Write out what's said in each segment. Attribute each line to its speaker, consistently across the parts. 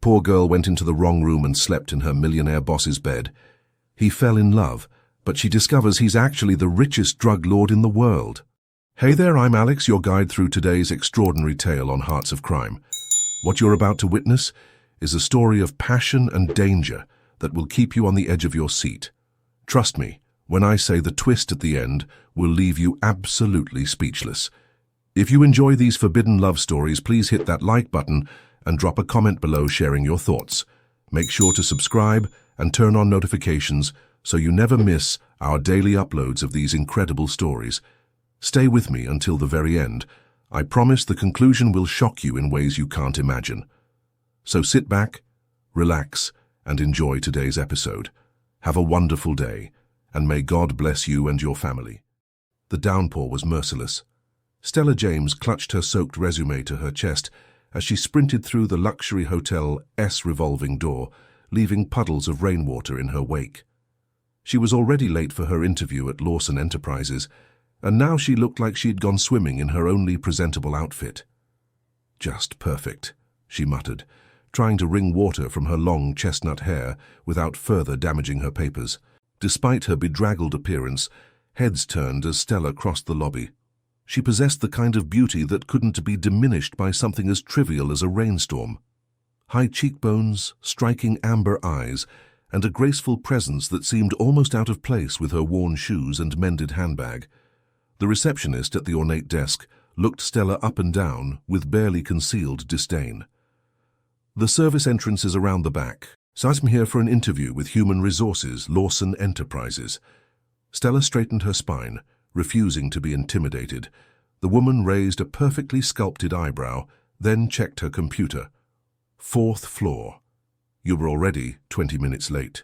Speaker 1: Poor girl went into the wrong room and slept in her millionaire boss's bed. He fell in love, but she discovers he's actually the richest drug lord in the world. Hey there, I'm Alex, your guide through today's extraordinary tale on Hearts of Crime. What you're about to witness is a story of passion and danger that will keep you on the edge of your seat. Trust me, when I say the twist at the end will leave you absolutely speechless. If you enjoy these forbidden love stories, please hit that like button and drop a comment below sharing your thoughts. Make sure to subscribe and turn on notifications so you never miss our daily uploads of these incredible stories. Stay with me until the very end. I promise the conclusion will shock you in ways you can't imagine. So sit back, relax, and enjoy today's episode. Have a wonderful day, and may God bless you and your family. The downpour was merciless. Stella James clutched her soaked resume to her chest as she sprinted through the luxury hotel's revolving door, leaving puddles of rainwater in her wake. She was already late for her interview at Lawson Enterprises, and now she looked like she'd gone swimming in her only presentable outfit. "Just perfect," she muttered, trying to wring water from her long chestnut hair without further damaging her papers. Despite her bedraggled appearance, heads turned as Stella crossed the lobby. She possessed the kind of beauty that couldn't be diminished by something as trivial as a rainstorm. High cheekbones, striking amber eyes, and a graceful presence that seemed almost out of place with her worn shoes and mended handbag. The receptionist at the ornate desk looked Stella up and down with barely concealed disdain. "The service entrance is around the back, so I'm here for an interview with Human Resources, Lawson Enterprises." Stella straightened her spine, refusing to be intimidated. The woman raised a perfectly sculpted eyebrow, then checked her computer. "4th floor. You were already 20 minutes late."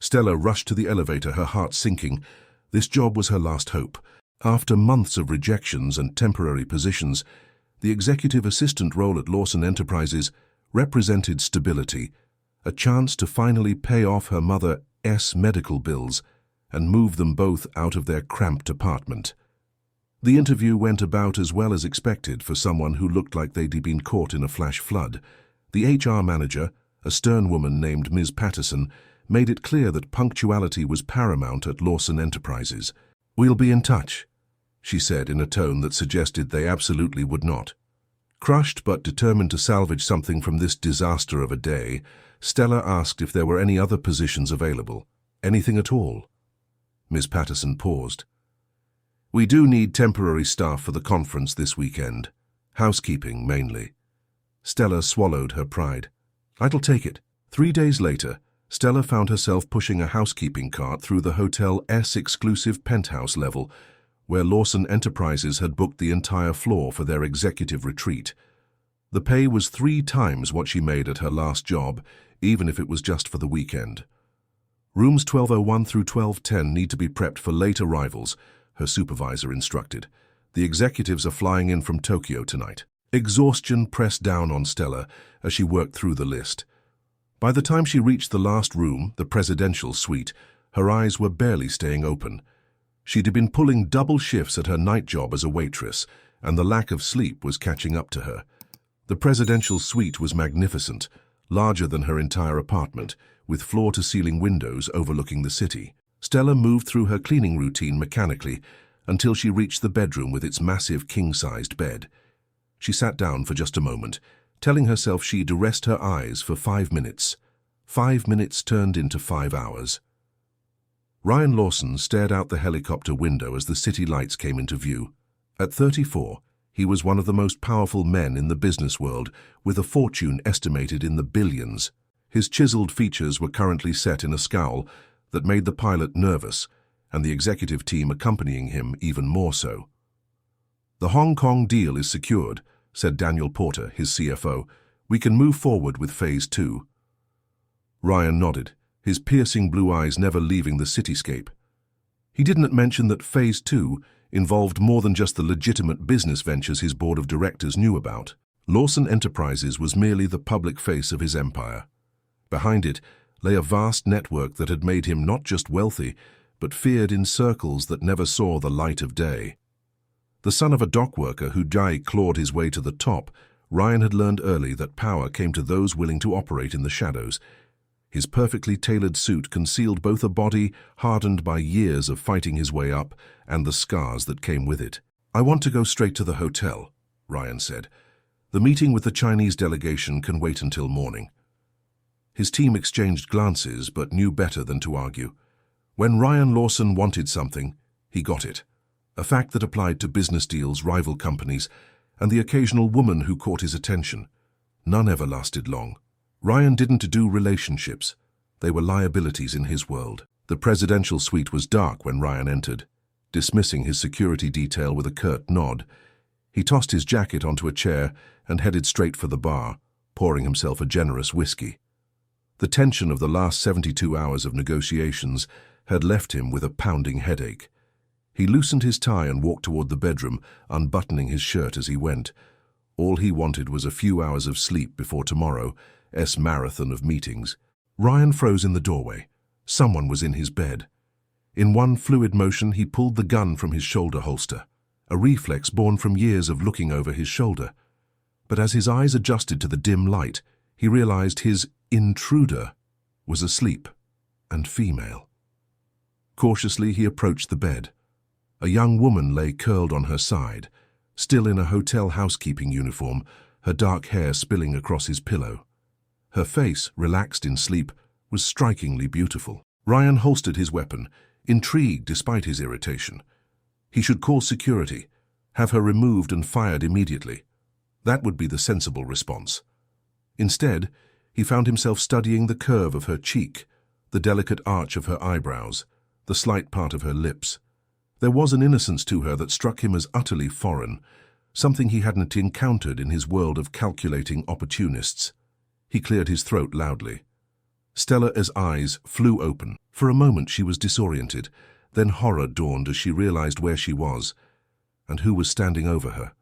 Speaker 1: Stella rushed to the elevator, her heart sinking. This job was her last hope. After months of rejections and temporary positions, the executive assistant role at Lawson Enterprises represented stability, a chance to finally pay off her mother's medical bills and move them both out of their cramped apartment. The interview went about as well as expected for someone who looked like they'd been caught in a flash flood. The HR manager, a stern woman named Ms. Patterson, made it clear that punctuality was paramount at Lawson Enterprises. "We'll be in touch," she said in a tone that suggested they absolutely would not. Crushed but determined to salvage something from this disaster of a day, Stella asked if there were any other positions available. "Anything at all?" Ms. Patterson paused. "We do need temporary staff for the conference this weekend. Housekeeping, mainly." Stella swallowed her pride. "I'll take it." 3 days later, Stella found herself pushing a housekeeping cart through the hotel's exclusive penthouse level, where Lawson Enterprises had booked the entire floor for their executive retreat. The pay was 3 times what she made at her last job, even if it was just for the weekend. "Rooms 1201 through 1210 need to be prepped for late arrivals," her supervisor instructed. "The executives are flying in from Tokyo tonight." Exhaustion pressed down on Stella as she worked through the list. By the time she reached the last room, the presidential suite, her eyes were barely staying open. She'd been pulling double shifts at her night job as a waitress, and the lack of sleep was catching up to her. The presidential suite was magnificent, larger than her entire apartment, with floor-to-ceiling windows overlooking the city. Stella moved through her cleaning routine mechanically until she reached the bedroom with its massive king-sized bed. She sat down for just a moment, telling herself she'd rest her eyes for 5 minutes. 5 minutes turned into 5 hours. Ryan Lawson stared out the helicopter window as the city lights came into view. At 34, he was one of the most powerful men in the business world, with a fortune estimated in the billions. His chiseled features were currently set in a scowl that made the pilot nervous, and the executive team accompanying him even more so. "The Hong Kong deal is secured," said Daniel Porter, his CFO. "We can move forward with Phase 2. Ryan nodded, his piercing blue eyes never leaving the cityscape. He didn't mention that Phase 2 involved more than just the legitimate business ventures his board of directors knew about. Lawson Enterprises was merely the public face of his empire. Behind it lay a vast network that had made him not just wealthy, but feared in circles that never saw the light of day. The son of a dock worker who clawed his way to the top, Ryan had learned early that power came to those willing to operate in the shadows. His perfectly tailored suit concealed both a body hardened by years of fighting his way up and the scars that came with it. "I want to go straight to the hotel," Ryan said. "The meeting with the Chinese delegation can wait until morning." His team exchanged glances but knew better than to argue. When Ryan Lawson wanted something, he got it. A fact that applied to business deals, rival companies, and the occasional woman who caught his attention. None ever lasted long. Ryan didn't do relationships. They were liabilities in his world. The presidential suite was dark when Ryan entered. Dismissing his security detail with a curt nod, he tossed his jacket onto a chair and headed straight for the bar, pouring himself a generous whiskey. The tension of the last 72 hours of negotiations had left him with a pounding headache. He loosened his tie and walked toward the bedroom, unbuttoning his shirt as he went. All he wanted was a few hours of sleep before tomorrow's marathon of meetings. Ryan froze in the doorway. Someone was in his bed. In one fluid motion, he pulled the gun from his shoulder holster, a reflex born from years of looking over his shoulder. But as his eyes adjusted to the dim light, he realized his intruder was asleep and female. Cautiously, he approached the bed. A young woman lay curled on her side, still in a hotel housekeeping uniform, her dark hair spilling across his pillow. Her face, relaxed in sleep, was strikingly beautiful. Ryan holstered his weapon, intrigued despite his irritation. He should call security, have her removed and fired immediately. That would be the sensible response. Instead, he found himself studying the curve of her cheek, the delicate arch of her eyebrows, the slight part of her lips. There was an innocence to her that struck him as utterly foreign, something he hadn't encountered in his world of calculating opportunists. He cleared his throat loudly. Stella's eyes flew open. For a moment she was disoriented, then horror dawned as she realized where she was and who was standing over her.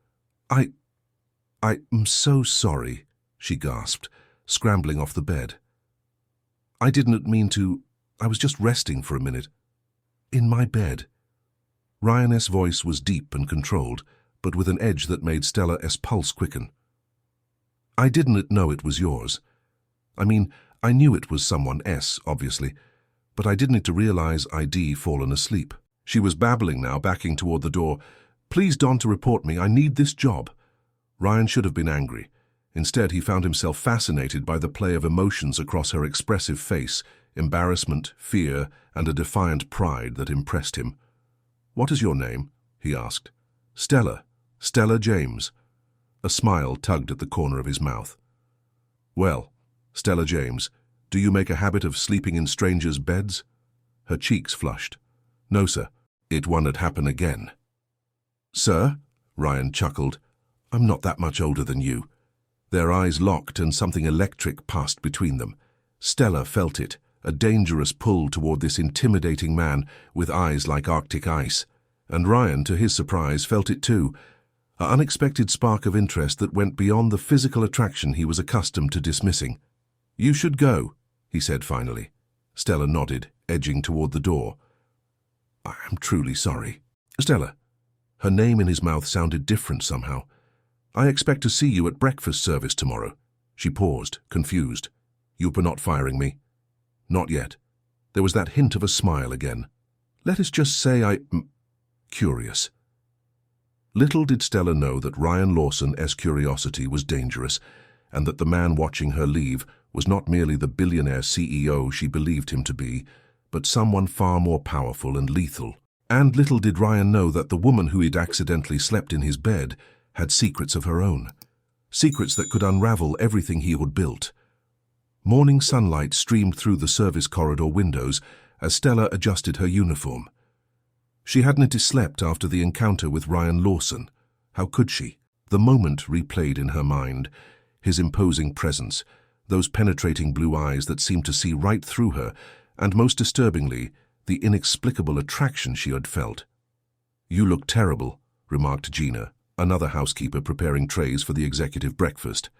Speaker 1: I'm so sorry," she gasped, scrambling off the bed. "I didn't mean to. I was just resting for a minute. In my bed." Ryan's voice was deep and controlled, but with an edge that made Stella's pulse quicken. "I didn't know it was yours. I mean, I knew it was someone's, obviously, but I didn't realize I'd fallen asleep." She was babbling now, backing toward the door. "Please don't report me. I need this job." Ryan should have been angry. Instead, he found himself fascinated by the play of emotions across her expressive face, embarrassment, fear, and a defiant pride that impressed him. "What is your name?" he asked. Stella James." A smile tugged at the corner of his mouth. "Well, Stella James, do you make a habit of sleeping in strangers' beds?" Her cheeks flushed. "No, sir. It won't happen again." "Sir?" Ryan chuckled. "I'm not that much older than you." Their eyes locked and something electric passed between them. Stella felt it, a dangerous pull toward this intimidating man with eyes like Arctic ice. And Ryan, to his surprise, felt it too, an unexpected spark of interest that went beyond the physical attraction he was accustomed to dismissing. "You should go," he said finally. Stella nodded, edging toward the door. "I am truly sorry." "Stella." Her name in his mouth sounded different somehow. "I expect to see you at breakfast service tomorrow." She paused, confused. "You were not firing me?" "Not yet." There was that hint of a smile again. "Let us just say I'm curious." Little did Stella know that Ryan Lawson's curiosity was dangerous, and that the man watching her leave was not merely the billionaire CEO she believed him to be, but someone far more powerful and lethal. And little did Ryan know that the woman who he'd accidentally slept in his bed had secrets of her own, secrets that could unravel everything he had built. Morning sunlight streamed through the service corridor windows as Stella adjusted her uniform. She hadn't slept after the encounter with Ryan Lawson. How could she? The moment replayed in her mind, his imposing presence, those penetrating blue eyes that seemed to see right through her, and most disturbingly, the inexplicable attraction she had felt. "You look terrible," remarked Gina, another housekeeper preparing trays for the executive breakfast.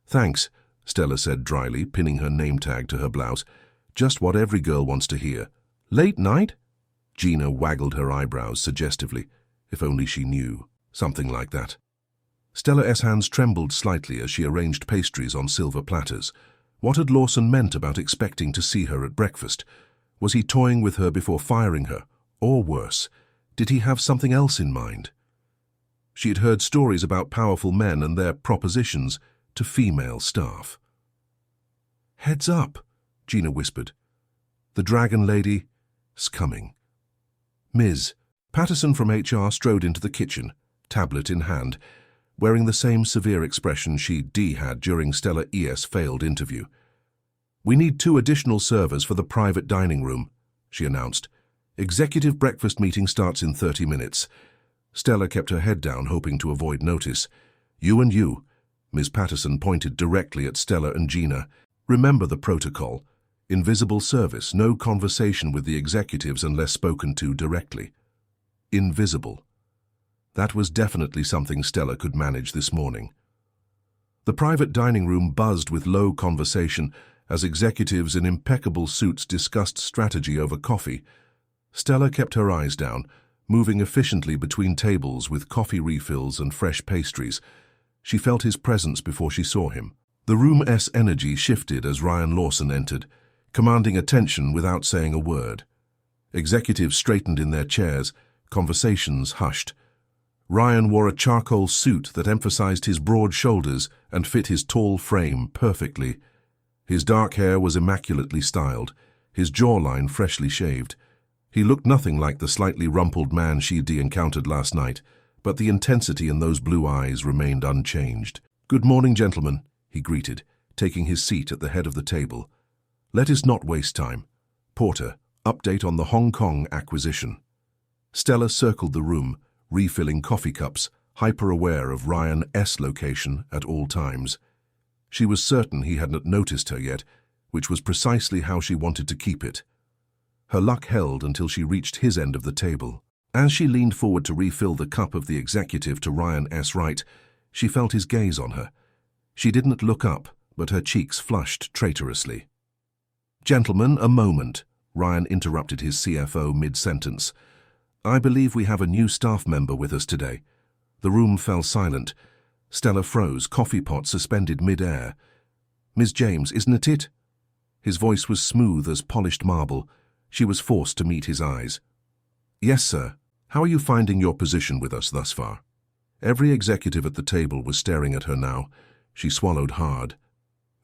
Speaker 1: "Thanks," Stella said dryly, pinning her name tag to her blouse. "Just what every girl wants to hear." "Late night?" Gina waggled her eyebrows suggestively. If only she knew. Something like that. Stella's hands trembled slightly as she arranged pastries on silver platters. What had Lawson meant about expecting to see her at breakfast? Was he toying with her before firing her? Or worse, did he have something else in mind? She had heard stories about powerful men and their propositions to female staff. "Heads up," Gina whispered. "The dragon lady's coming." Ms. Patterson from HR strode into the kitchen, tablet in hand, wearing the same severe expression she had during Stella's failed interview. "We need 2 additional servers for the private dining room," she announced. "Executive breakfast meeting starts in 30 minutes. Stella kept her head down, hoping to avoid notice. "You and you," Ms. Patterson pointed directly at Stella and Gina. "Remember the protocol. Invisible service, no conversation with the executives unless spoken to directly." Invisible. That was definitely something Stella could manage this morning. The private dining room buzzed with low conversation as executives in impeccable suits discussed strategy over coffee. Stella kept her eyes down, moving efficiently between tables with coffee refills and fresh pastries. She felt his presence before she saw him. The room's energy shifted as Ryan Lawson entered, commanding attention without saying a word. Executives straightened in their chairs, conversations hushed. Ryan wore a charcoal suit that emphasized his broad shoulders and fit his tall frame perfectly. His dark hair was immaculately styled, his jawline freshly shaved. He looked nothing like the slightly rumpled man she'd encountered last night, but the intensity in those blue eyes remained unchanged. "Good morning, gentlemen," he greeted, taking his seat at the head of the table. "Let us not waste time. Porter, update on the Hong Kong acquisition." Stella circled the room, refilling coffee cups, hyper-aware of Ryan's location at all times. She was certain he hadn't noticed her yet, which was precisely how she wanted to keep it. Her luck held until she reached his end of the table. As she leaned forward to refill the cup of the executive to Ryan's right, she felt his gaze on her. She didn't look up, but her cheeks flushed traitorously. "Gentlemen, a moment," Ryan interrupted his CFO mid-sentence. "I believe we have a new staff member with us today." The room fell silent. Stella froze, coffee pot suspended mid-air. "Ms. James, isn't it?" His voice was smooth as polished marble. She was forced to meet his eyes. "Yes, sir. How are you finding your position with us thus far?" Every executive at the table was staring at her now. She swallowed hard.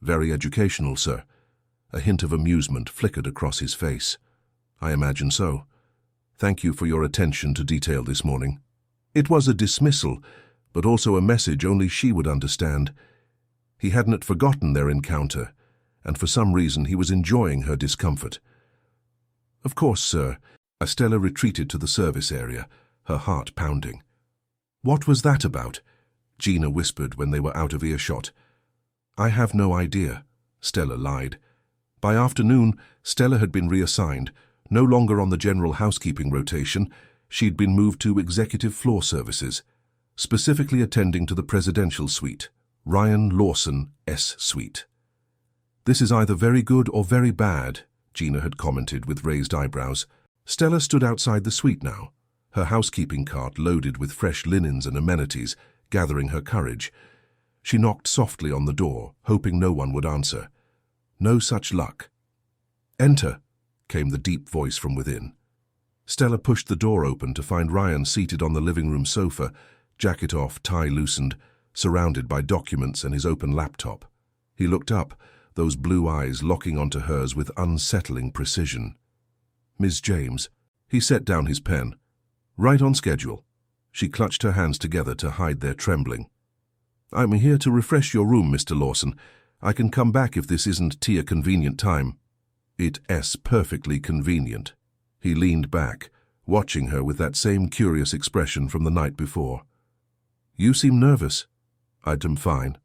Speaker 1: "Very educational, sir." A hint of amusement flickered across his face. "I imagine so. Thank you for your attention to detail this morning." It was a dismissal, but also a message only she would understand. He hadn't forgotten their encounter, and for some reason he was enjoying her discomfort. "Of course, sir." Stella retreated to the service area, her heart pounding. "What was that about?" Gina whispered when they were out of earshot. "I have no idea," Stella lied. By afternoon, Stella had been reassigned. No longer on the general housekeeping rotation, she'd been moved to executive floor services, specifically attending to the presidential suite, Ryan Lawson's suite. "This is either very good or very bad," Gina had commented with raised eyebrows. Stella stood outside the suite now, her housekeeping cart loaded with fresh linens and amenities, gathering her courage. She knocked softly on the door, hoping no one would answer. No such luck. "Enter," came the deep voice from within. Stella pushed the door open to find Ryan seated on the living room sofa, jacket off, tie loosened, surrounded by documents and his open laptop. He looked up, those blue eyes locking onto hers with unsettling precision. "Ms. James." He set down his pen. "Right on schedule." She clutched her hands together to hide their trembling. "I'm here to refresh your room, Mr. Lawson. I can come back if this isn't a convenient time." "It's perfectly convenient." He leaned back, watching her with that same curious expression from the night before. "You seem nervous." "I'm fine."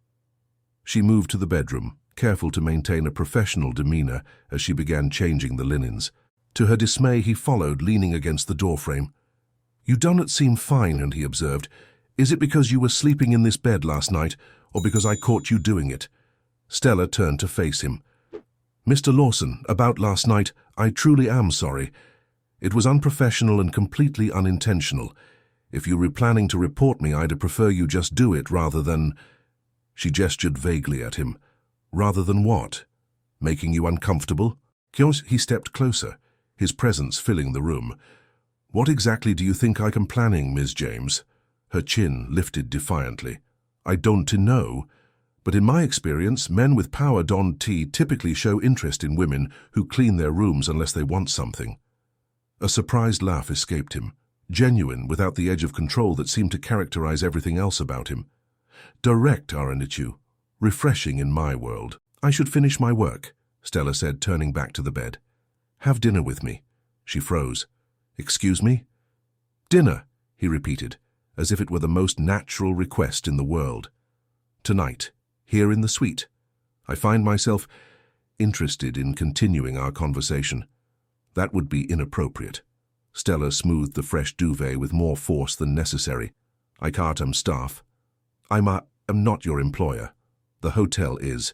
Speaker 1: She moved to the bedroom, careful to maintain a professional demeanor as she began changing the linens. To her dismay, he followed, leaning against the doorframe. "You don't seem fine," he observed. "Is it because you were sleeping in this bed last night, or because I caught you doing it?" Stella turned to face him. "Mr. Lawson, about last night, I truly am sorry. It was unprofessional and completely unintentional. If you were planning to report me, I'd prefer you just do it rather than—" She gestured vaguely at him. "Rather than what? Making you uncomfortable?" He stepped closer, his presence filling the room. "What exactly do you think I am planning, Ms. James?" Her chin lifted defiantly. "I don't know. But in my experience, men with power don't typically show interest in women who clean their rooms unless they want something." A surprised laugh escaped him, genuine without the edge of control that seemed to characterize everything else about him. "Direct, aren't you? Refreshing in my world." "I should finish my work," Stella said, turning back to the bed. "Have dinner with me." She froze. "Excuse me?" "Dinner," he repeated, as if it were the most natural request in the world. "Tonight, here in the suite. I find myself interested in continuing our conversation." "That would be inappropriate." Stella smoothed the fresh duvet with more force than necessary. "I can't staff. I'm not your employer. The hotel is."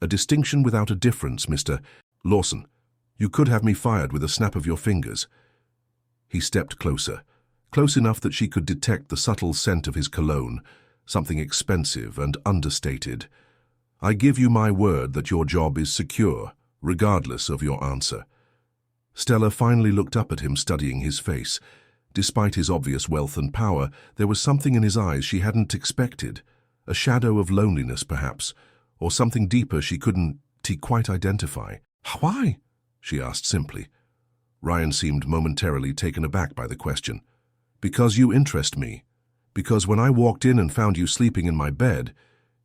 Speaker 1: "A distinction without a difference, Mr. Lawson. You could have me fired with a snap of your fingers." He stepped closer, close enough that she could detect the subtle scent of his cologne, something expensive and understated. "I give you my word that your job is secure, regardless of your answer." Stella finally looked up at him, studying his face. Despite his obvious wealth and power, there was something in his eyes she hadn't expected. A shadow of loneliness, perhaps, or something deeper she couldn't quite identify. "Why?" she asked simply. Ryan seemed momentarily taken aback by the question. "Because you interest me. Because when I walked in and found you sleeping in my bed,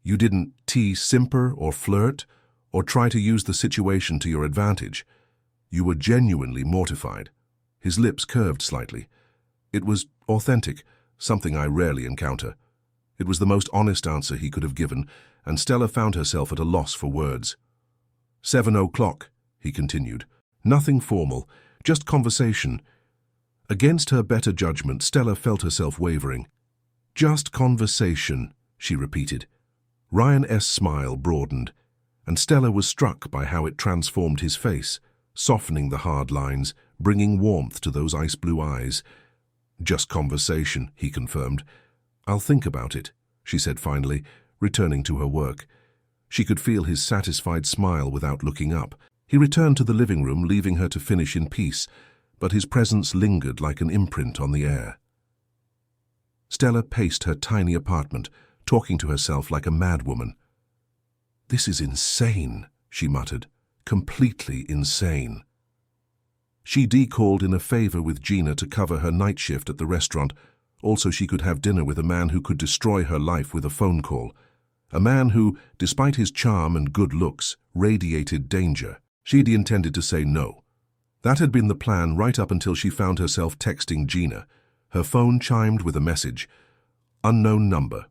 Speaker 1: you didn't simper or flirt or try to use the situation to your advantage. You were genuinely mortified." His lips curved slightly. It was authentic, something I rarely encounter. It was the most honest answer he could have given, and Stella found herself at a loss for words. 7:00, he continued. "Nothing formal, just conversation." Against her better judgment, Stella felt herself wavering. "Just conversation," she repeated. Ryan's smile broadened, and Stella was struck by how it transformed his face, softening the hard lines, bringing warmth to those ice-blue eyes. "Just conversation," he confirmed. "I'll think about it," she said finally, returning to her work. She could feel his satisfied smile without looking up. He returned to the living room, leaving her to finish in peace, but his presence lingered like an imprint on the air. Stella paced her tiny apartment, talking to herself like a madwoman. "This is insane," she muttered. "Completely insane." She called in a favor with Gina to cover her night shift at the restaurant. Also, she could have dinner with a man who could destroy her life with a phone call. A man who, despite his charm and good looks, radiated danger. She'd intended to say no. That had been the plan right up until she found herself texting Gina. Her phone chimed with a message. "Unknown number.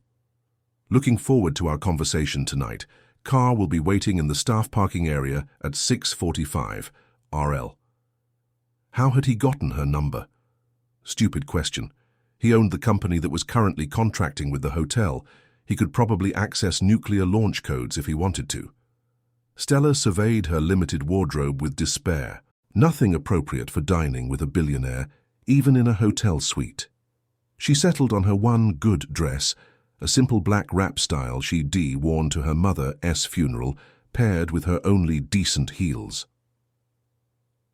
Speaker 1: Looking forward to our conversation tonight. Car will be waiting in the staff parking area at 6:45, RL." How had he gotten her number? Stupid question. He owned the company that was currently contracting with the hotel. He could probably access nuclear launch codes if he wanted to. Stella surveyed her limited wardrobe with despair. Nothing appropriate for dining with a billionaire, even in a hotel suite. She settled on her one good dress, a simple black wrap style she'd worn to her mother's funeral, paired with her only decent heels.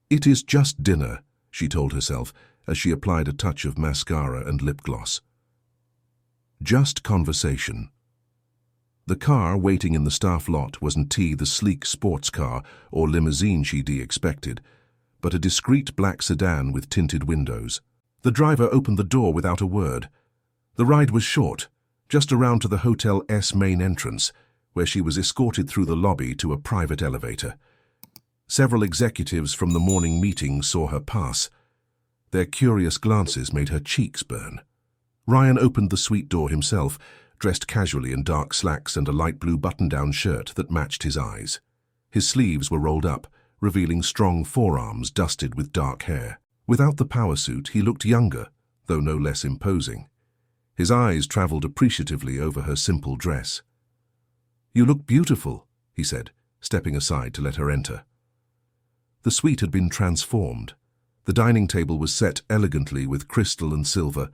Speaker 1: "It is just dinner," she told herself as she applied a touch of mascara and lip gloss. Just conversation. The car waiting in the staff lot wasn't the sleek sports car or limousine she'd expected, but a discreet black sedan with tinted windows. The driver opened the door without a word. The ride was short, just around to the hotel's main entrance, where she was escorted through the lobby to a private elevator. Several executives from the morning meeting saw her pass. Their curious glances made her cheeks burn. Ryan opened the suite door himself, dressed casually in dark slacks and a light blue button-down shirt that matched his eyes. His sleeves were rolled up, revealing strong forearms dusted with dark hair. Without the power suit, he looked younger, though no less imposing. His eyes traveled appreciatively over her simple dress. "You look beautiful," he said, stepping aside to let her enter. The suite had been transformed. The dining table was set elegantly with crystal and silver,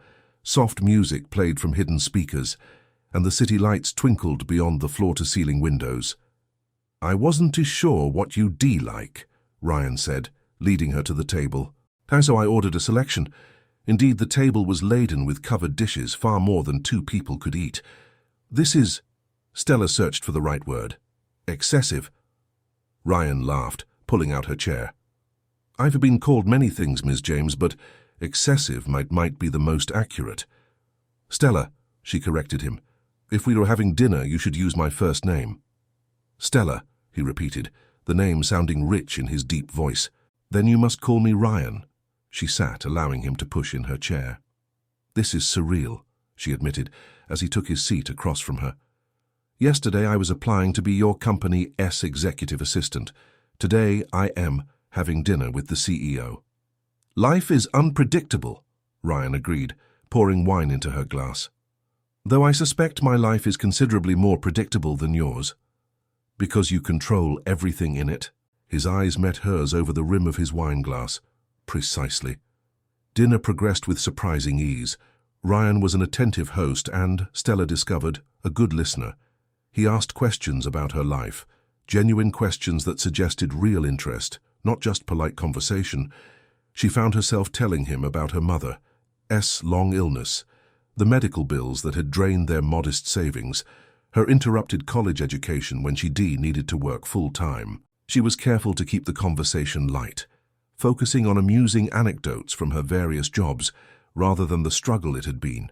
Speaker 1: Soft music played from hidden speakers, and the city lights twinkled beyond the floor-to-ceiling windows. "I wasn't too sure what you'd like," Ryan said, leading her to the table. So I ordered a selection. Indeed, the table was laden with covered dishes, far more than 2 people could eat. "This is—" Stella searched for the right word. "Excessive." Ryan laughed, pulling out her chair. "I've been called many things, Ms. James, but excessive might be the most accurate." "Stella," she corrected him. "If we were having dinner, you should use my first name." "Stella," he repeated, the name sounding rich in his deep voice. "Then you must call me Ryan." She sat, allowing him to push in her chair. "This is surreal," she admitted, as he took his seat across from her. "Yesterday I was applying to be your company's executive assistant. Today I am having dinner with the CEO." "Life is unpredictable," Ryan agreed, pouring wine into her glass. "Though I suspect my life is considerably more predictable than yours." "Because you control everything in it?" His eyes met hers over the rim of his wineglass. "Precisely." Dinner progressed with surprising ease. Ryan was an attentive host and, Stella discovered, a good listener. He asked questions about her life, genuine questions that suggested real interest, not just polite conversation. She found herself telling him about her mother's long illness, the medical bills that had drained their modest savings, her interrupted college education when she needed to work full-time. She was careful to keep the conversation light, focusing on amusing anecdotes from her various jobs rather than the struggle it had been.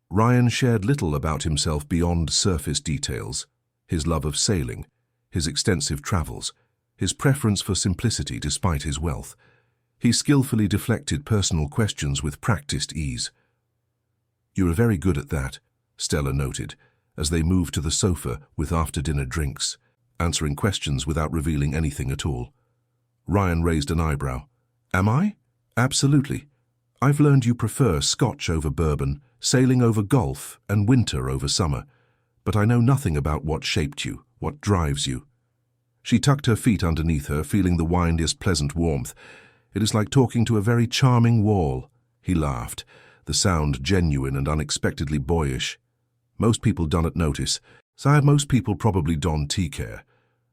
Speaker 1: Ryan shared little about himself beyond surface details: his love of sailing, his extensive travels, his preference for simplicity despite his wealth. He skillfully deflected personal questions with practiced ease. "You are very good at that," Stella noted, as they moved to the sofa with after-dinner drinks, answering questions without revealing anything at all. Ryan raised an eyebrow. "Am I?" "Absolutely. I've learned you prefer Scotch over bourbon, sailing over golf, and winter over summer. But I know nothing about what shaped you, what drives you." She tucked her feet underneath her, feeling the wine's pleasant warmth. "It is like talking to a very charming wall." He laughed, the sound genuine and unexpectedly boyish. "Most people don't notice. Most people probably don't care.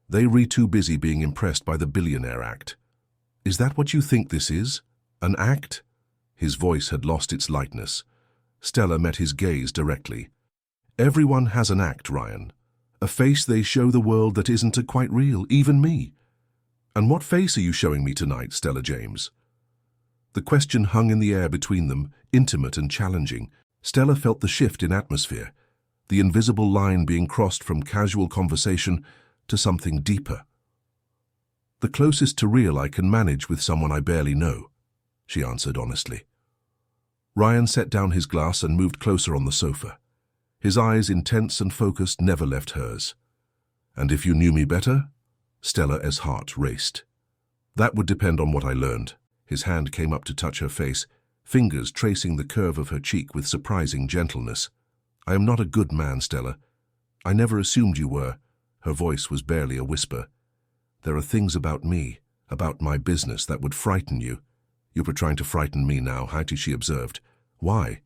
Speaker 1: They too busy being impressed by the Billionaire act." "Is that what you think this is? An act?" His voice had lost its lightness. Stella met his gaze directly. "Everyone has an act, Ryan. A face they show the world that isn't quite real, even me." "And what face are you showing me tonight, Stella James?" The question hung in the air between them, intimate and challenging. Stella felt the shift in atmosphere, the invisible line being crossed from casual conversation to something deeper. "The closest to real I can manage with someone I barely know," she answered honestly. Ryan set down his glass and moved closer on the sofa. His eyes, intense and focused, never left hers. "And if you knew me better?" Stella's heart raced. "That would depend on what I learned." His hand came up to touch her face, fingers tracing the curve of her cheek with surprising gentleness. "I am not a good man, Stella. I never assumed you were." Her voice was barely a whisper. "There are things about me, about my business, that would frighten you." "You were trying to frighten me now, she observed. "Why?"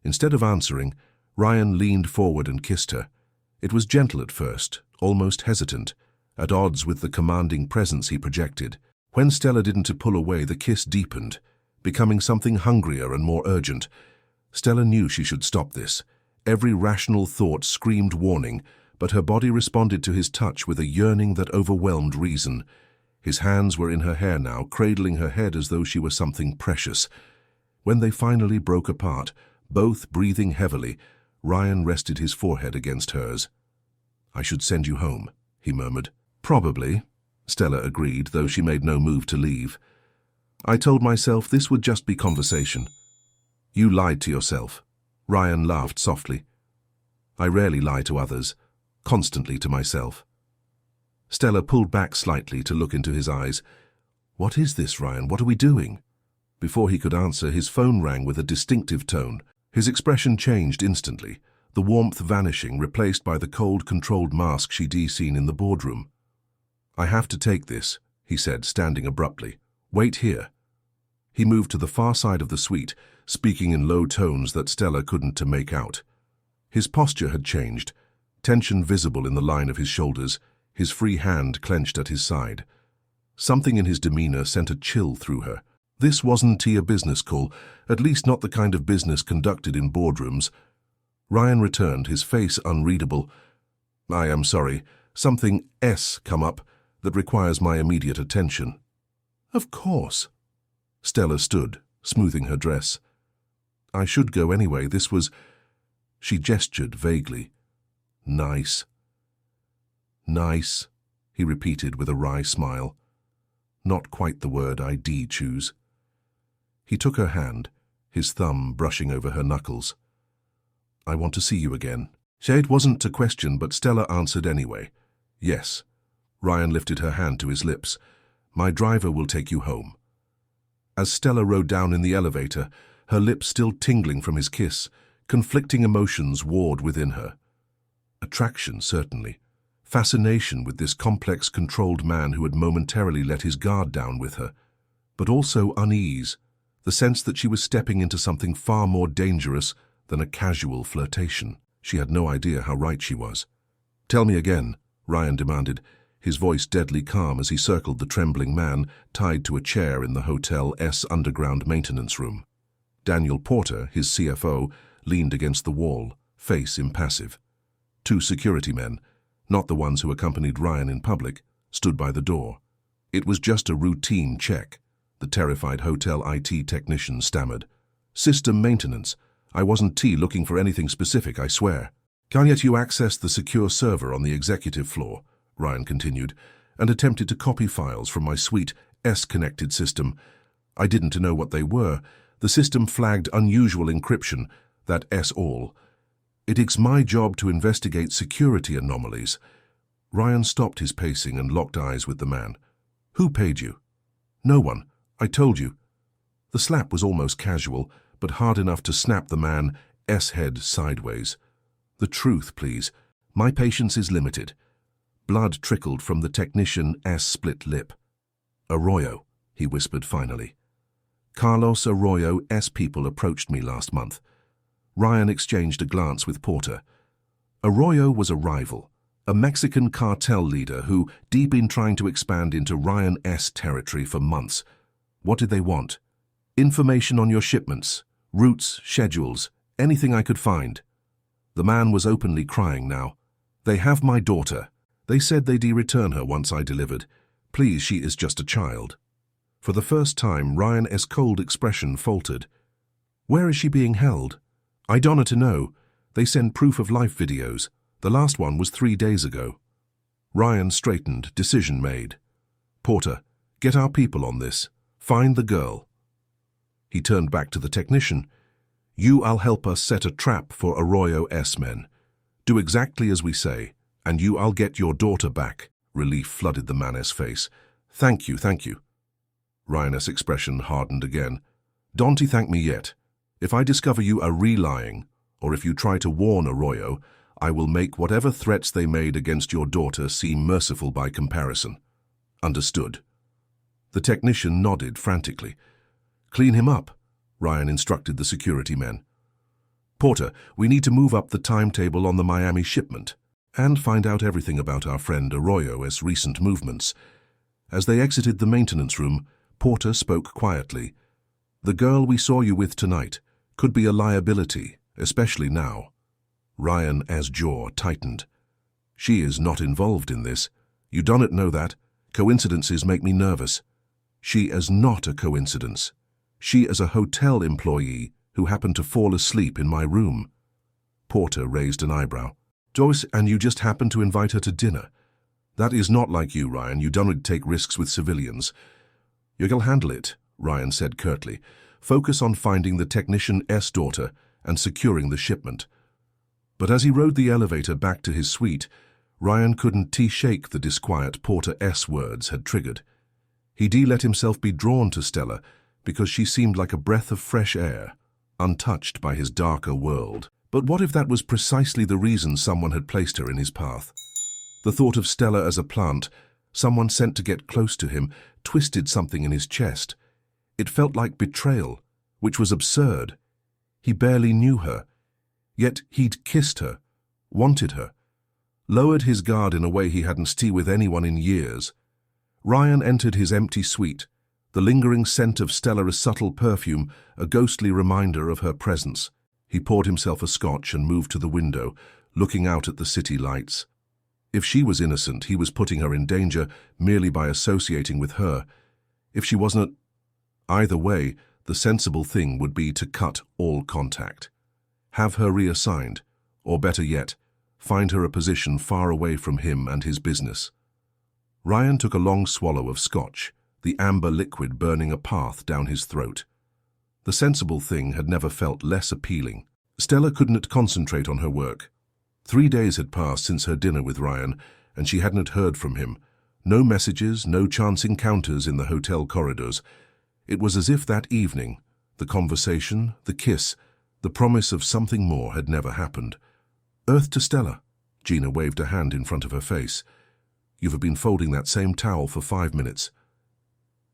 Speaker 1: Instead of answering, Ryan leaned forward and kissed her. It was gentle at first, almost hesitant, at odds with the commanding presence he projected. When Stella didn't pull away, the kiss deepened, becoming something hungrier and more urgent. Stella knew she should stop this. Every rational thought screamed warning, but her body responded to his touch with a yearning that overwhelmed reason. His hands were in her hair now, cradling her head as though she were something precious. When they finally broke apart, both breathing heavily, Ryan rested his forehead against hers. "I should send you home," he murmured. "Probably," Stella agreed, though she made no move to leave. "I told myself this would just be conversation." "You lied to yourself." Ryan laughed softly. "I rarely lie to others, constantly to myself." Stella pulled back slightly to look into his eyes. "What is this, Ryan? What are we doing?" Before he could answer, his phone rang with a distinctive tone. His expression changed instantly, the warmth vanishing, replaced by the cold, controlled mask she'd seen in the boardroom. "I have to take this," he said, standing abruptly. "Wait here." He moved to the far side of the suite, speaking in low tones that Stella couldn't make out. His posture had changed, tension visible in the line of his shoulders, his free hand clenched at his side. Something in his demeanor sent a chill through her. This wasn't a business call, at least not the kind of business conducted in boardrooms. Ryan returned, his face unreadable. "I am sorry. Something come up that requires my immediate attention." "Of course." Stella stood, smoothing her dress. "I should go anyway. This was—" She gestured vaguely. "Nice." "Nice," he repeated with a wry smile. Not quite the word I'd choose. He took her hand, his thumb brushing over her knuckles. "I want to see you again." It wasn't a question, but Stella answered anyway. "Yes." Ryan lifted her hand to his lips. "My driver will take you home." As Stella rode down in the elevator, her lips still tingling from his kiss, conflicting emotions warred within her. Attraction, certainly. Fascination with this complex, controlled man who had momentarily let his guard down with her. But also unease, the sense that she was stepping into something far more dangerous than a casual flirtation. She had no idea how right she was. "Tell me again," Ryan demanded, his voice deadly calm as he circled the trembling man tied to a chair in the hotel's underground maintenance room. Daniel Porter, his CFO, leaned against the wall, face impassive. Two security men, not the ones who accompanied Ryan in public, stood by the door. "It was just a routine check," the terrified hotel IT technician stammered. "System maintenance. I wasn't looking for anything specific, I swear." "Can't yet you access the secure server on the executive floor?" Ryan continued, "and attempted to copy files from my suite's connected system. I didn't know what they were. The system flagged unusual encryption, that's all. It's my job to investigate security anomalies." Ryan stopped his pacing and locked eyes with the man. "Who paid you?" "No one. I told you." The slap was almost casual, but hard enough to snap the man's head sideways. "The truth, please. My patience is limited." Blood trickled from the technician's split lip. "Arroyo," he whispered finally. "Carlos Arroyo's people approached me last month." Ryan exchanged a glance with Porter. Arroyo was a rival, a Mexican cartel leader who deep been trying to expand into Ryan's territory for months. "What did they want?" "Information on your shipments, routes, schedules, anything I could find." The man was openly crying now. "They have my daughter. They said they'd return her once I delivered. Please, she is just a child." For the first time, Ryan's cold expression faltered. "Where is she being held?" "I don't know. They send proof of life videos. The last one was 3 days ago." Ryan straightened, decision made. "Porter, get our people on this. Find the girl." He turned back to the technician. "You'll help us set a trap for Arroyo's men. Do exactly as we say, and you'll get your daughter back." Relief flooded the man's face. Thank you. Ryan's expression hardened again. "Don't thank me yet. If I discover you are lying, or if you try to warn Arroyo, I will make whatever threats they made against your daughter seem merciful by comparison." "Understood." The technician nodded frantically. "Clean him up," Ryan instructed the security men. "Porter, we need to move up the timetable on the Miami shipment and find out everything about our friend Arroyo's recent movements." As they exited the maintenance room, Porter spoke quietly. "The girl we saw you with tonight could be a liability, especially now." Ryan's jaw tightened. "She is not involved in this. You don't know that. Coincidences make me nervous." "She is not a coincidence. She is a hotel employee who happened to fall asleep in my room." Porter raised an eyebrow. "Joyce, and you just happened to invite her to dinner? That is not like you, Ryan. You don't take risks with civilians." "You'll handle it," Ryan said curtly. "Focus on finding the technician's daughter and securing the shipment." But as he rode the elevator back to his suite, Ryan couldn't shake the disquiet Porter's words had triggered. He let himself be drawn to Stella because she seemed like a breath of fresh air, untouched by his darker world. But what if that was precisely the reason someone had placed her in his path? The thought of Stella as a plant, someone sent to get close to him, twisted something in his chest. It felt like betrayal, which was absurd. He barely knew her, yet he'd kissed her, wanted her, lowered his guard in a way he hadn't seen with anyone in years. Ryan entered his empty suite, the lingering scent of Stella's subtle perfume, a ghostly reminder of her presence. He poured himself a scotch and moved to the window, looking out at the city lights. If she was innocent, he was putting her in danger merely by associating with her. If she wasn't, either way, the sensible thing would be to cut all contact. Have her reassigned, or better yet, find her a position far away from him and his business. Ryan took a long swallow of scotch, the amber liquid burning a path down his throat. The sensible thing had never felt less appealing. Stella couldn't concentrate on her work. 3 days had passed since her dinner with Ryan, and she hadn't heard from him. No messages, no chance encounters in the hotel corridors. It was as if that evening, the conversation, the kiss, the promise of something more had never happened. Earth to Stella. Gina waved a hand in front of her face. You've been folding that same towel for 5 minutes.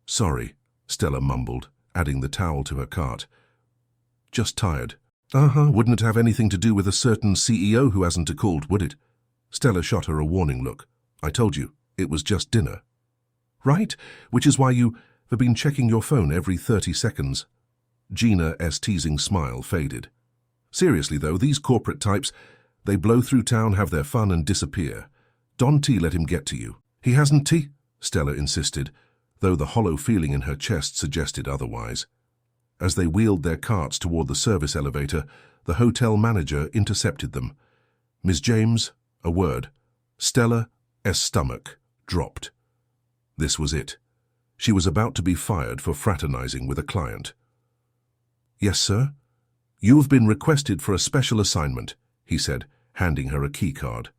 Speaker 1: Sorry, Stella mumbled, adding the towel to her cart. Just tired. Wouldn't it have anything to do with a certain CEO who hasn't called, would it? Stella shot her a warning look. I told you, it was just dinner. Right, which is why you have been checking your phone every 30 seconds. Gina's teasing smile faded. Seriously though, these corporate types, they blow through town, have their fun and disappear. Don T let him get to you. He hasn't T? Stella insisted, though the hollow feeling in her chest suggested otherwise. As they wheeled their carts toward the service elevator, the hotel manager intercepted them. Ms. James, a word. Stella's stomach dropped. This was it. She was about to be fired for fraternizing with a client. Yes, sir? You've been requested for a special assignment, he said, handing her a key card.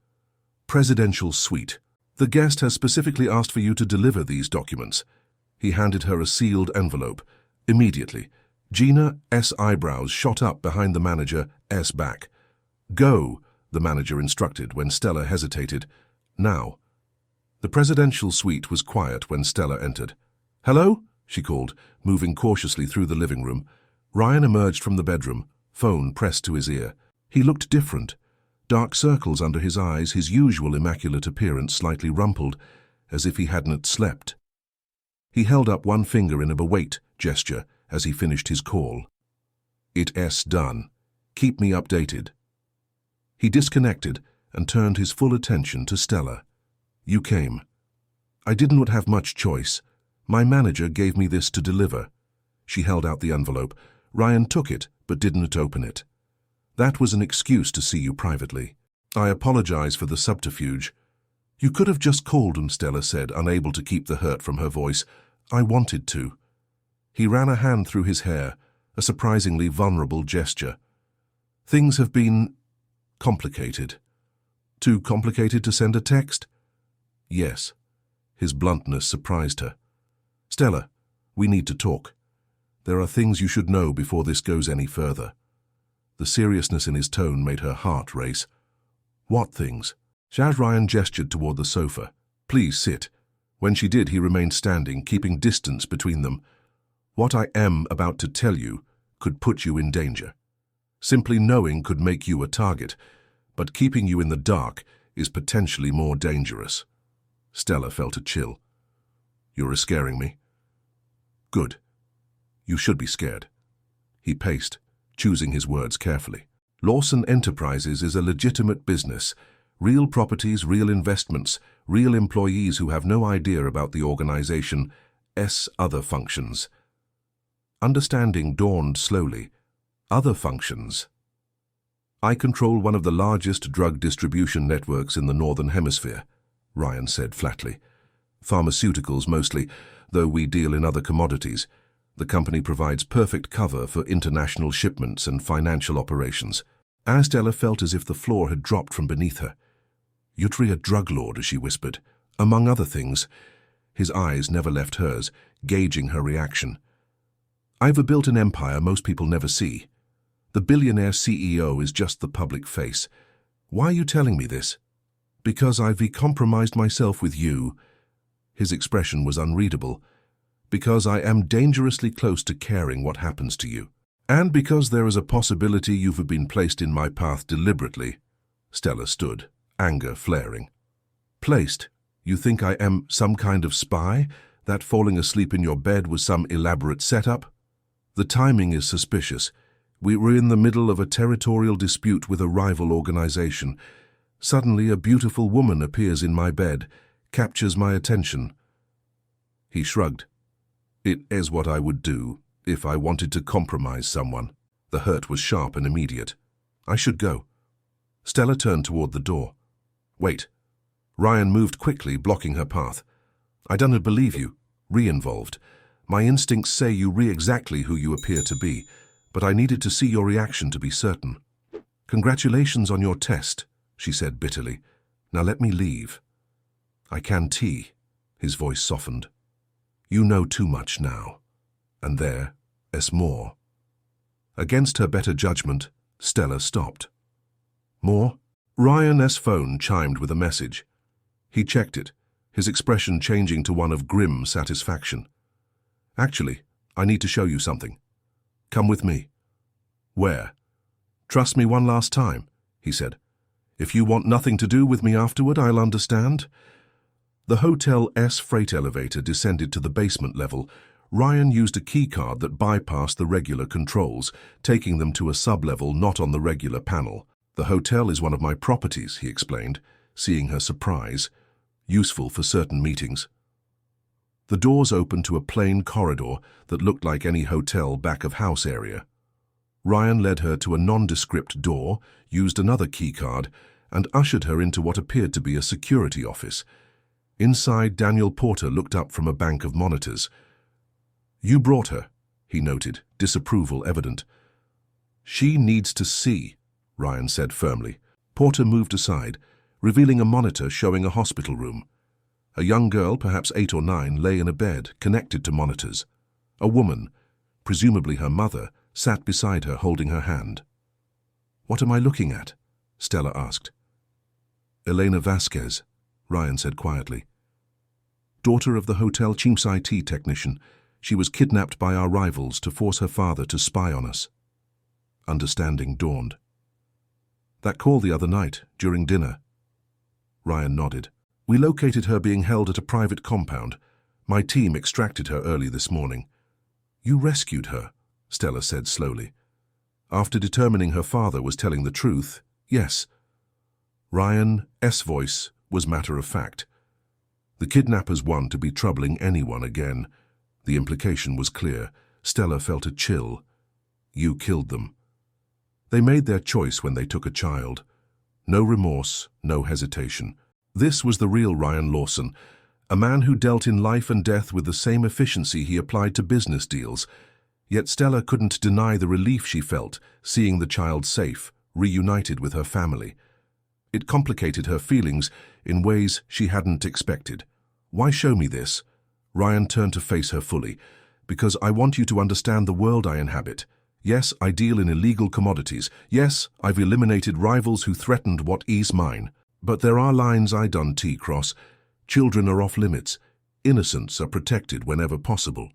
Speaker 1: Presidential suite. The guest has specifically asked for you to deliver these documents. He handed her a sealed envelope. Immediately, Gina's eyebrows shot up behind the manager's back. Go, the manager instructed when Stella hesitated. Now. The presidential suite was quiet when Stella entered. Hello? She called, moving cautiously through the living room. Ryan emerged from the bedroom, phone pressed to his ear. He looked different. Dark circles under his eyes, his usual immaculate appearance slightly rumpled, as if he hadn't slept. He held up one finger in a bewait gesture as he finished his call. It's done. Keep me updated. He disconnected and turned his full attention to Stella. You came. I didn't have much choice. My manager gave me this to deliver. She held out the envelope. Ryan took it, but didn't open it. That was an excuse to see you privately. I apologize for the subterfuge. You could have just called him, Stella said, unable to keep the hurt from her voice. I wanted to. He ran a hand through his hair, a surprisingly vulnerable gesture. Things have been complicated. Too complicated to send a text? Yes. His bluntness surprised her. Stella, we need to talk. There are things you should know before this goes any further. The seriousness in his tone made her heart race. What things? Ryan gestured toward the sofa. Please sit. When she did, he remained standing, keeping distance between them. What I am about to tell you could put you in danger. Simply knowing could make you a target, but keeping you in the dark is potentially more dangerous. Stella felt a chill. You're scaring me. Good. You should be scared. He paced, choosing his words carefully. Lawson Enterprises is a legitimate business. Real properties, real investments, real employees who have no idea about the organization's other functions. Understanding dawned slowly. Other functions. I control one of the largest drug distribution networks in the Northern Hemisphere, Ryan said flatly. Pharmaceuticals mostly, though we deal in other commodities. The company provides perfect cover for international shipments and financial operations. Stella felt as if the floor had dropped from beneath her. You're a drug lord, she whispered. Among other things. His eyes never left hers, gauging her reaction. I've built an empire most people never see. The billionaire CEO is just the public face. Why are you telling me this? Because I've compromised myself with you. His expression was unreadable. Because I am dangerously close to caring what happens to you. And because there is a possibility you've been placed in my path deliberately. Stella stood, anger flaring. Placed? You think I am some kind of spy? That falling asleep in your bed was some elaborate setup? The timing is suspicious. We were in the middle of a territorial dispute with a rival organization. Suddenly, a beautiful woman appears in my bed, captures my attention. He shrugged. It is what I would do if I wanted to compromise someone. The hurt was sharp and immediate. I should go. Stella turned toward the door. Wait. Ryan moved quickly, blocking her path. I don't believe you. Re-involved. My instincts say you exactly who you appear to be, but I needed to see your reaction to be certain. Congratulations on your test, she said bitterly. Now let me leave. I can tea. His voice softened. You know too much now. And there is more. Against her better judgment, Stella stopped. More? Ryan's phone chimed with a message. He checked it, his expression changing to one of grim satisfaction. Actually, I need to show you something. Come with me. Where? Trust me one last time, he said. If you want nothing to do with me afterward, I'll understand. The hotel's freight elevator descended to the basement level. Ryan used a keycard that bypassed the regular controls, taking them to a sub-level not on the regular panel. The hotel is one of my properties, he explained, seeing her surprise. Useful for certain meetings. The doors opened to a plain corridor that looked like any hotel back-of-house area. Ryan led her to a nondescript door, used another keycard, and ushered her into what appeared to be a security office. Inside, Daniel Porter looked up from a bank of monitors. You brought her, he noted, disapproval evident. She needs to see, Ryan said firmly. Porter moved aside, revealing a monitor showing a hospital room. A young girl, perhaps 8 or 9, lay in a bed, connected to monitors. A woman, presumably her mother, sat beside her holding her hand. What am I looking at? Stella asked. Elena Vasquez, Ryan said quietly. Daughter of the hotel chief's IT technician. She was kidnapped by our rivals to force her father to spy on us. Understanding dawned. That call the other night, during dinner. Ryan nodded. We located her being held at a private compound. My team extracted her early this morning. You rescued her, Stella said slowly. After determining her father was telling the truth, yes. Ryan's voice was matter of fact. The kidnappers want to be troubling anyone again. The implication was clear. Stella felt a chill. You killed them. They made their choice when they took a child. No remorse, no hesitation. This was the real Ryan Lawson, a man who dealt in life and death with the same efficiency he applied to business deals. Yet Stella couldn't deny the relief she felt, seeing the child safe, reunited with her family. It complicated her feelings in ways she hadn't expected. Why show me this? Ryan turned to face her fully. Because I want you to understand the world I inhabit. Yes, I deal in illegal commodities. Yes, I've eliminated rivals who threatened what is mine. But there are lines I don't cross. Children are off limits. Innocents are protected whenever possible.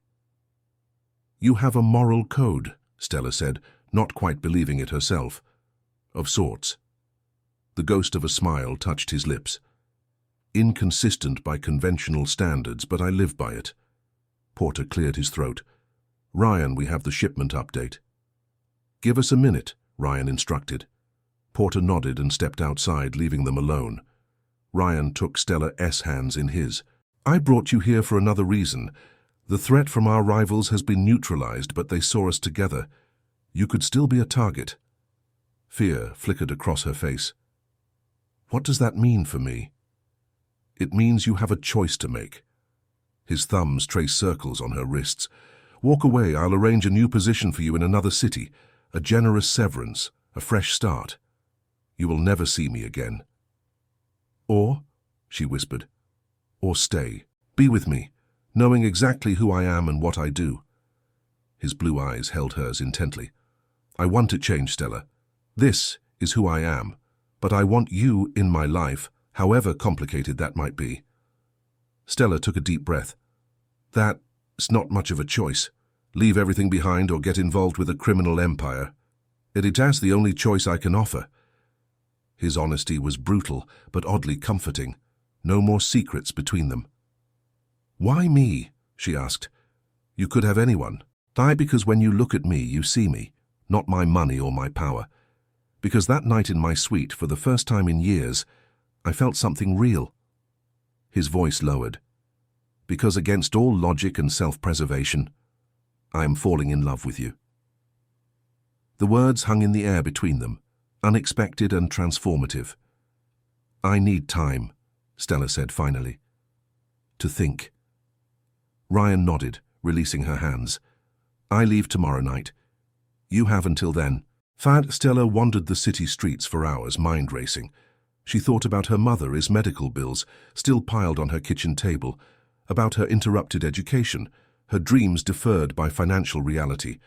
Speaker 1: You have a moral code, Stella said, not quite believing it herself. Of sorts. The ghost of a smile touched his lips. Inconsistent by conventional standards, but I live by it. Porter cleared his throat. Ryan, we have the shipment update. Give us a minute, Ryan instructed. Porter nodded and stepped outside, leaving them alone. Ryan took Stella's hands in his. I brought you here for another reason. The threat from our rivals has been neutralized, but they saw us together. You could still be a target. Fear flickered across her face. What does that mean for me? It means you have a choice to make. His thumbs traced circles on her wrists. Walk away, I'll arrange a new position for you in another city. A generous severance, a fresh start. You will never see me again. Or, she whispered, or stay. Be with me, knowing exactly who I am and what I do. His blue eyes held hers intently. I want to change, Stella. This is who I am, but I want you in my life, however complicated that might be. Stella took a deep breath. That It's not much of a choice. Leave everything behind or get involved with a criminal empire. It is the only choice I can offer. His honesty was brutal, but oddly comforting. No more secrets between them. Why me? She asked. You could have anyone. Because when you look at me, you see me, not my money or my power. Because that night in my suite, for the first time in years, I felt something real. His voice lowered. Because against all logic and self-preservation, I am falling in love with you. The words hung in the air between them, unexpected and transformative. I need time, Stella said finally. To think. Ryan nodded, releasing her hands. I leave tomorrow night. You have until then. Stella wandered the city streets for hours, mind racing. She thought about her mother, his medical bills, still piled on her kitchen table, about her interrupted education, her dreams deferred by financial reality,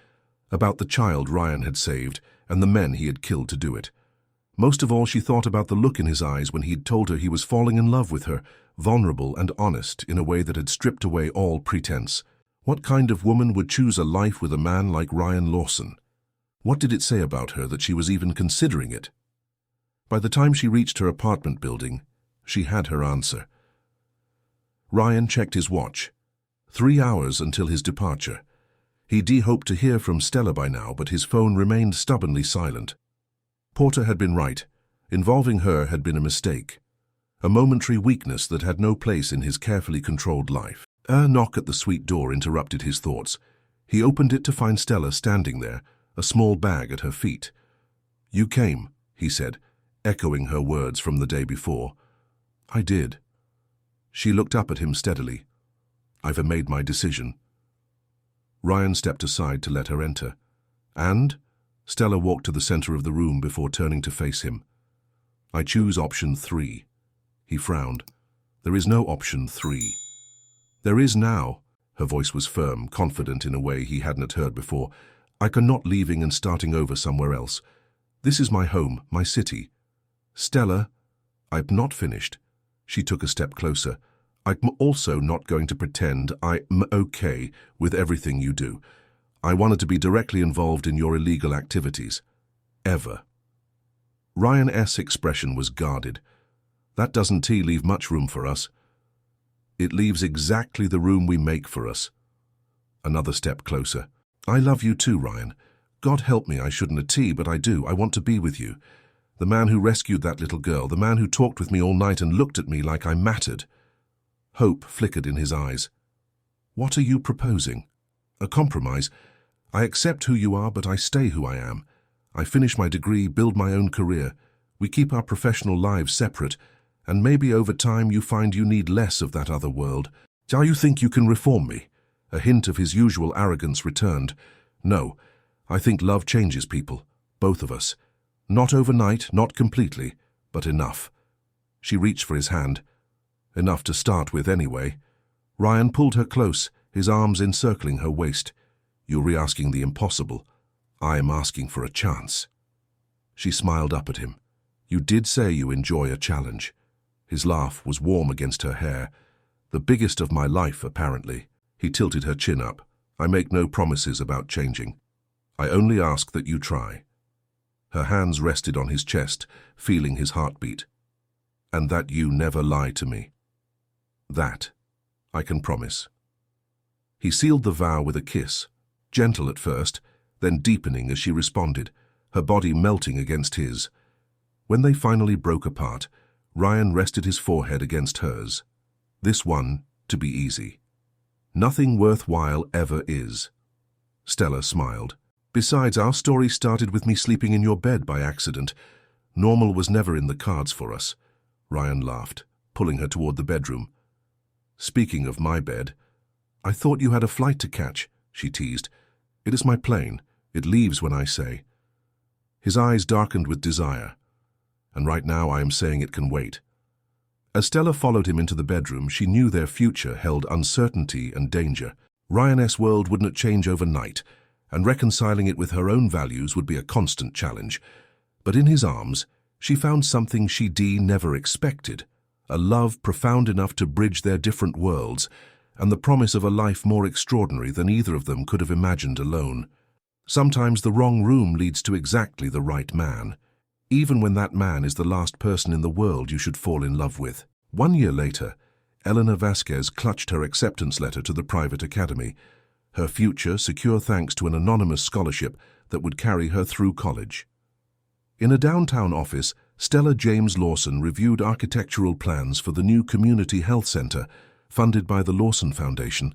Speaker 1: about the child Ryan had saved and the men he had killed to do it. Most of all, she thought about the look in his eyes when he'd told her he was falling in love with her, vulnerable and honest in a way that had stripped away all pretense. What kind of woman would choose a life with a man like Ryan Lawson? What did it say about her that she was even considering it? By the time she reached her apartment building, she had her answer. Ryan checked his watch. 3 hours until his departure. He'd hoped to hear from Stella by now, but his phone remained stubbornly silent. Porter had been right. Involving her had been a mistake. A momentary weakness that had no place in his carefully controlled life. A knock at the suite door interrupted his thoughts. He opened it to find Stella standing there, a small bag at her feet. You came, he said, echoing her words from the day before. I did. She looked up at him steadily. I've made my decision. Ryan stepped aside to let her enter. And? Stella walked to the center of the room before turning to face him. I choose option 3. He frowned. There is no option 3. There is now. Her voice was firm, confident in a way he hadn't heard before. I cannot leaving and starting over somewhere else. This is my home, my city. Stella, I'm not finished. She took a step closer. I'm also not going to pretend I'm okay with everything you do. I wanted to be directly involved in your illegal activities. Ever. Ryan's expression was guarded. That doesn't leave much room for us. It leaves exactly the room we make for us. Another step closer. I love you too, Ryan. God help me, I shouldn't but I do. I want to be with you. The man who rescued that little girl, the man who talked with me all night and looked at me like I mattered. Hope flickered in his eyes. What are you proposing? A compromise? I accept who you are, but I stay who I am. I finish my degree, build my own career. We keep our professional lives separate, and maybe over time you find you need less of that other world. Do you think you can reform me? A hint of his usual arrogance returned. No, I think love changes people, both of us. Not overnight, not completely, but enough. She reached for his hand. Enough to start with anyway. Ryan pulled her close, his arms encircling her waist. You're re-asking the impossible. I am asking for a chance. She smiled up at him. You did say you enjoy a challenge. His laugh was warm against her hair. The biggest of my life, apparently. He tilted her chin up. I make no promises about changing. I only ask that you try. Her hands rested on his chest, feeling his heartbeat. And that you never lie to me. That, I can promise. He sealed the vow with a kiss, gentle at first, then deepening as she responded, her body melting against his. When they finally broke apart, Ryan rested his forehead against hers. This one to be easy. Nothing worthwhile ever is. Stella smiled. Besides, our story started with me sleeping in your bed by accident. Normal was never in the cards for us. Ryan laughed, pulling her toward the bedroom. Speaking of my bed, I thought you had a flight to catch, she teased. It is my plane. It leaves when I say. His eyes darkened with desire. And right now I am saying it can wait. As Stella followed him into the bedroom, she knew their future held uncertainty and danger. Ryan's world wouldn't change overnight, and reconciling it with her own values would be a constant challenge. But in his arms, she found something she never expected, a love profound enough to bridge their different worlds, and the promise of a life more extraordinary than either of them could have imagined alone. Sometimes the wrong room leads to exactly the right man, even when that man is the last person in the world you should fall in love with. 1 year later, Elena Vasquez clutched her acceptance letter to the private academy, her future secure thanks to an anonymous scholarship that would carry her through college. In a downtown office, Stella James Lawson reviewed architectural plans for the new community health center funded by the Lawson Foundation,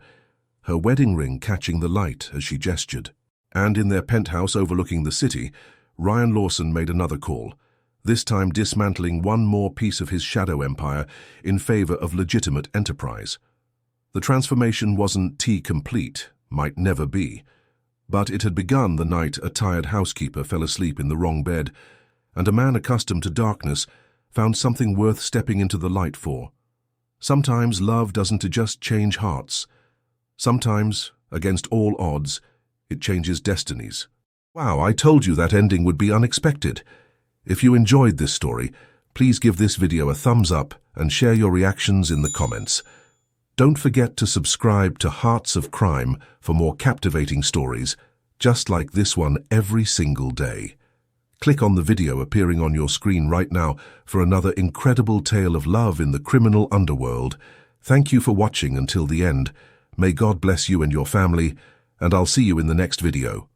Speaker 1: her wedding ring catching the light as she gestured. And in their penthouse overlooking the city, Ryan Lawson made another call, this time dismantling one more piece of his shadow empire in favor of legitimate enterprise. The transformation wasn't complete, might never be, but it had begun the night a tired housekeeper fell asleep in the wrong bed, and a man accustomed to darkness found something worth stepping into the light for. Sometimes love doesn't just change hearts. Sometimes, against all odds, it changes destinies. Wow, I told you that ending would be unexpected. If you enjoyed this story, please give this video a thumbs up and share your reactions in the comments. Don't forget to subscribe to Hearts of Crime for more captivating stories, just like this one every single day. Click on the video appearing on your screen right now for another incredible tale of love in the criminal underworld. Thank you for watching until the end. May God bless you and your family, and I'll see you in the next video.